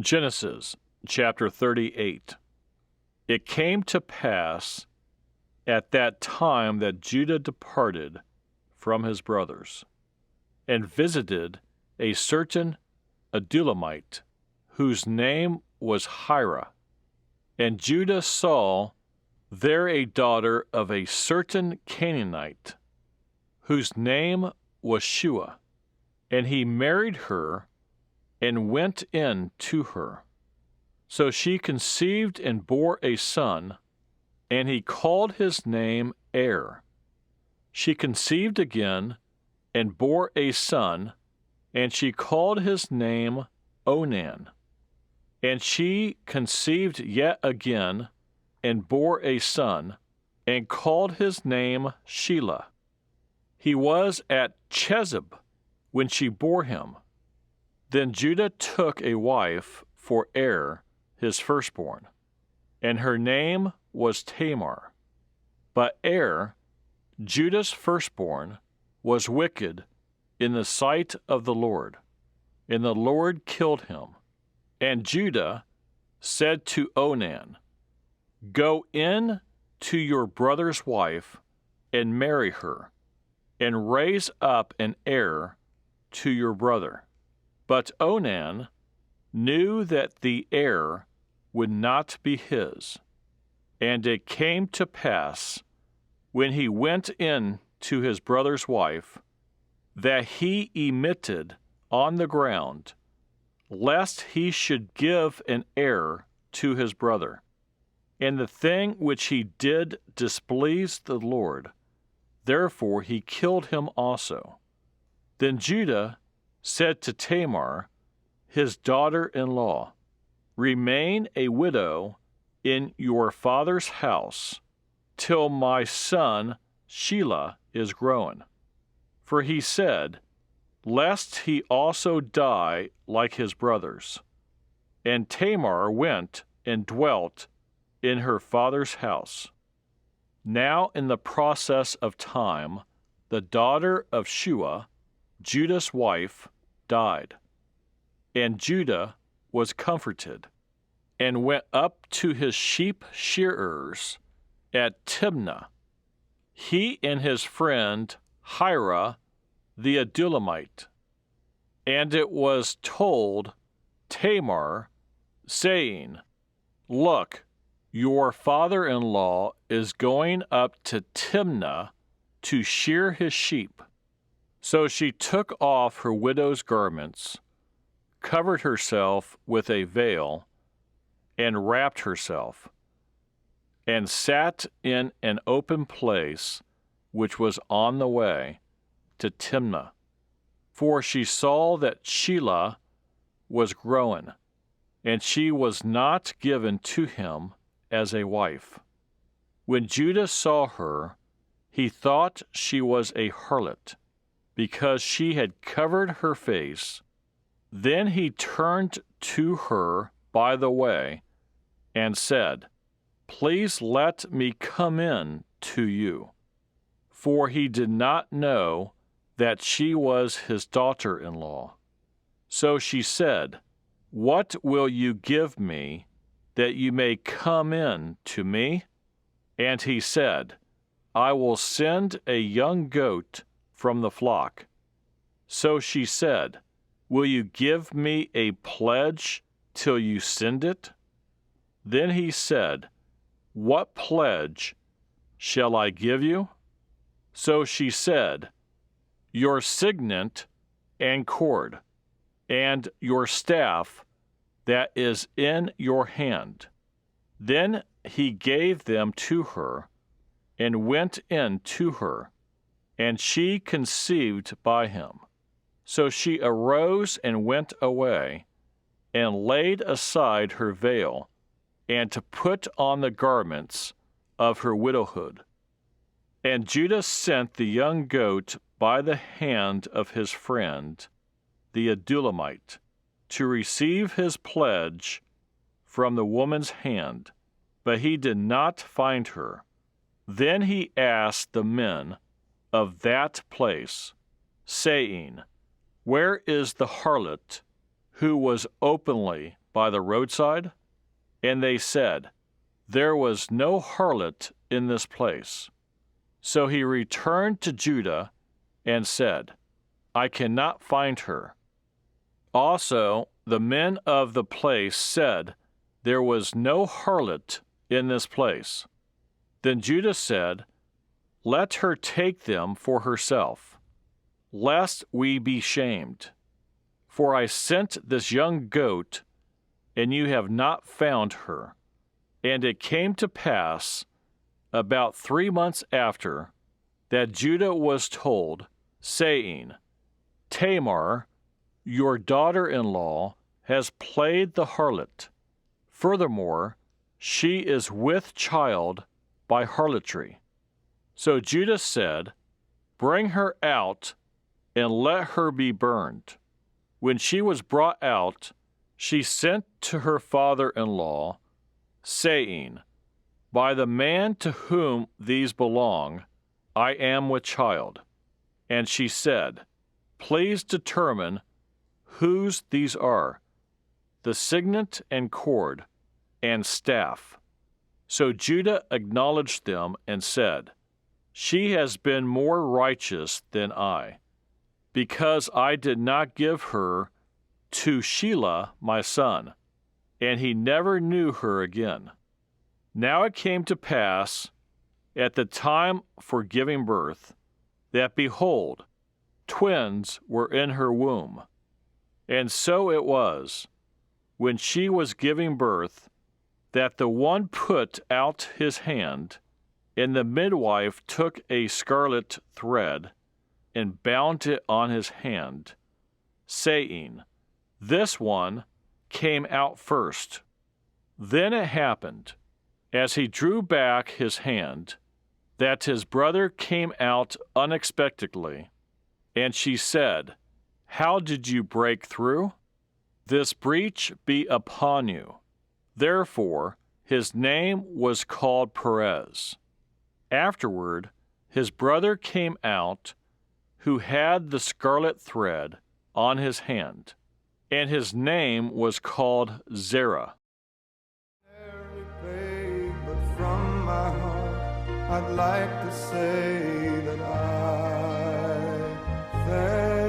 Genesis chapter 38. It came to pass at that time that Judah departed from his brothers, and visited a certain Adullamite, whose name was Hira. And Judah saw there a daughter of a certain Canaanite, whose name was Shua, and he married her, and went in to her. So she conceived and bore a son, and he called his name Er. She conceived again, and bore a son, and she called his name Onan. And she conceived yet again, and bore a son, and called his name Shelah. He was at Chezib when she bore him. Then Judah took a wife for Er, his firstborn, and her name was Tamar. But Er, Judah's firstborn, was wicked in the sight of the Lord, and the Lord killed him. And Judah said to Onan, "Go in to your brother's wife, and marry her, and raise up an heir to your brother." But Onan knew that the heir would not be his. And it came to pass, when he went in to his brother's wife, that he emitted on the ground, lest he should give an heir to his brother. And the thing which he did displeased the Lord, therefore he killed him also. Then Judah said to Tamar, his daughter-in-law, "Remain a widow in your father's house till my son Shelah is grown." For he said, "Lest he also die like his brothers." And Tamar went and dwelt in her father's house. Now in the process of time, the daughter of Shua, Judah's wife, died. And Judah was comforted, and went up to his sheep shearers at Timnah, he and his friend Hira the Adullamite. And it was told Tamar, saying, "Look, your father-in-law is going up to Timnah to shear his sheep." So she took off her widow's garments, covered herself with a veil, and wrapped herself, and sat in an open place which was on the way to Timnah. For she saw that Shelah was grown, and she was not given to him as a wife. When Judah saw her, he thought she was a harlot, because she had covered her face. Then he turned to her by the way, and said, "Please let me come in to you." For he did not know that she was his daughter-in-law. So she said, "What will you give me that you may come in to me?" And he said, "I will send a young goat from the flock." So she said, "Will you give me a pledge till you send it?" Then he said, "What pledge shall I give you?" So she said, "Your signet and cord, and your staff that is in your hand." Then he gave them to her, and went in to her, and she conceived by him. So she arose and went away, and laid aside her veil, and to put on the garments of her widowhood. And Judah sent the young goat by the hand of his friend, the Adullamite, to receive his pledge from the woman's hand, but he did not find her. Then he asked the men of that place, saying, "Where is the harlot who was openly by the roadside? And they said, There was no harlot in this place. So he returned to Judah and said, I cannot find her. Also, the men of the place said, There was no harlot in this place. Then Judah said, Let her take them for herself, lest we be shamed. For I sent this young goat, and you have not found her. And it came to pass, about 3 months after, that Judah was told, saying, Tamar, your daughter-in-law, has played the harlot. Furthermore, she is with child by harlotry. So Judah said, Bring her out, and let her be burned. When she was brought out, she sent to her father-in-law, saying, By the man to whom these belong, I am with child. And she said, Please determine whose these are, the signet and cord, and staff. So Judah acknowledged them and said, She has been more righteous than I, because I did not give her to Shelah my son, and he never knew her again. Now it came to pass, at the time for giving birth, that behold, twins were in her womb. And so it was, when she was giving birth, that the one put out his hand, and the midwife took a scarlet thread, and bound it on his hand, saying, This one came out first. Then it happened, as he drew back his hand, that his brother came out unexpectedly. And she said, How did you break through? This breach be upon you. Therefore his name was called Perez. Afterward his brother came out, who had the scarlet thread on his hand, and his name was called Zerah. But from my heart, I'd like to say that I thank